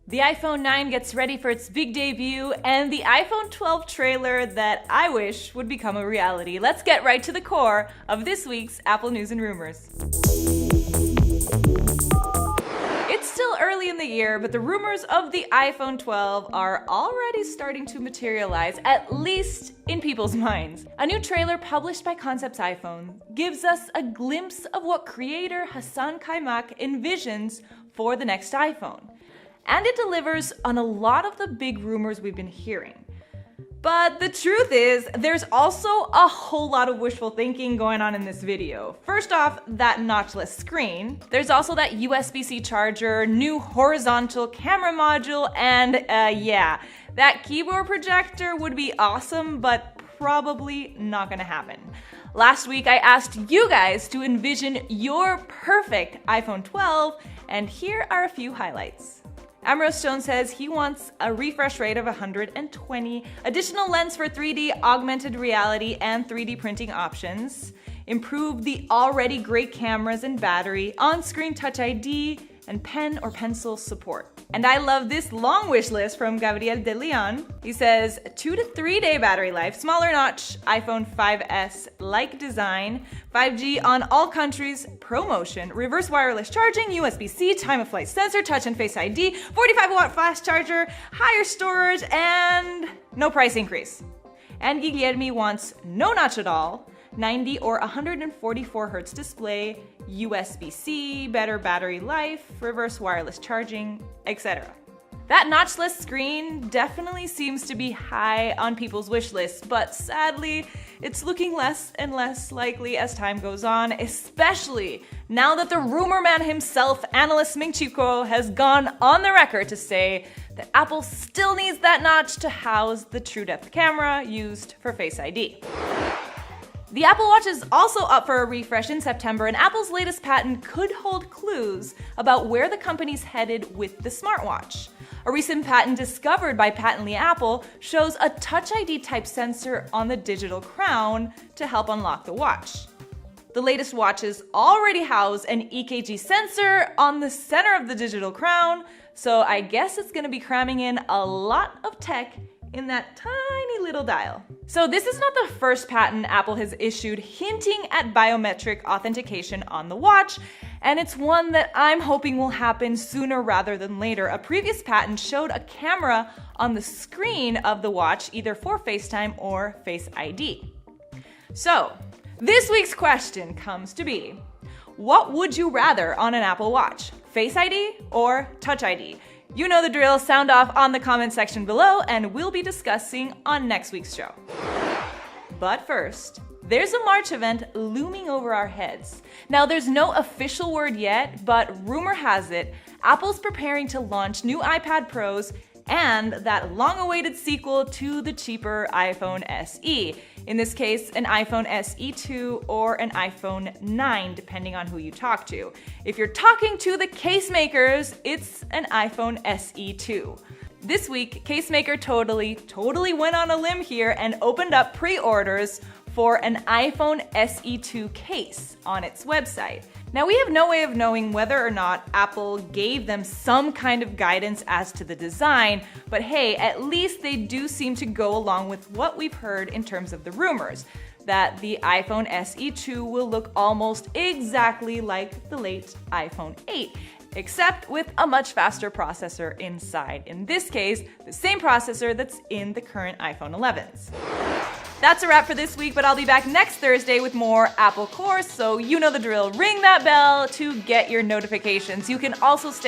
The iPhone 9 gets ready for its big debut, and the iPhone 12 trailer that I wish would become a reality. Let's get right to the core of this week's Apple News and Rumors. It's still early in the year, but the rumors of the iPhone 12 are already starting to materialize, at least in people's minds. A new trailer published by Concepts iPhone gives us a glimpse of what creator Hassan Kaimak envisions for the next iPhone. And it delivers on a lot of the big rumors we've been hearing. But the truth is, there's also a whole lot of wishful thinking going on in this video. First off, that notchless screen. There's also that USB-C charger, new horizontal camera module, and yeah, that keyboard projector would be awesome, but probably not gonna happen. Last week, I asked you guys to envision your perfect iPhone 12, and here are a few highlights. Amrose Stone says he wants a refresh rate of 120, additional lens for 3D augmented reality and 3D printing options, improve the already great cameras and battery, on-screen Touch ID, and pen or pencil support. And I love this long wish list from Gabriel de Leon. He says 2 to 3 day battery life, smaller notch iPhone 5S-like design, 5G on all countries, ProMotion, reverse wireless charging, USB-C, time of flight sensor, touch and face ID, 45-watt fast charger, higher storage, and no price increase. And Guilherme wants no notch at all, 90 or 144 Hz display, USB-C, better battery life, reverse wireless charging, etc. That notchless screen definitely seems to be high on people's wish lists, but sadly, it's looking less and less likely as time goes on, especially now that the rumor man himself, analyst Ming Chi Kuo, has gone on the record to say that Apple still needs that notch to house the true depth camera used for Face ID. The Apple Watch is also up for a refresh in September, and Apple's latest patent could hold clues about where the company's headed with the smartwatch. A recent patent discovered by Patently Apple shows a Touch ID type sensor on the digital crown to help unlock the watch. The latest watches already house an EKG sensor on the center of the digital crown, so I guess it's going to be cramming in a lot of tech in that tiny little dial. So this is not the first patent Apple has issued hinting at biometric authentication on the watch, and it's one that I'm hoping will happen sooner rather than later. A previous patent showed a camera on the screen of the watch, either for FaceTime or Face ID. So this week's question comes to be, what would you rather on an Apple Watch? Face ID or Touch ID? You know the drill, sound off on the comment section below, and we'll be discussing on next week's show. But first, there's a March event looming over our heads. Now, there's no official word yet, but rumor has it, Apple's preparing to launch new iPad Pros and that long-awaited sequel to the cheaper iPhone SE. In this case, an iPhone SE 2 or an iPhone 9, depending on who you talk to. If you're talking to the case makers, it's an iPhone SE 2. This week, Casemaker totally went on a limb here and opened up pre-orders for an iPhone SE 2 case on its website. Now, we have no way of knowing whether or not Apple gave them some kind of guidance as to the design, but hey, at least they do seem to go along with what we've heard in terms of the rumors, that the iPhone SE 2 will look almost exactly like the late iPhone 8, except with a much faster processor inside. In this case, the same processor that's in the current iPhone 11s. That's a wrap for this week, but I'll be back next Thursday with more Apple Course, so you know the drill. Ring that bell to get your notifications. You can also stay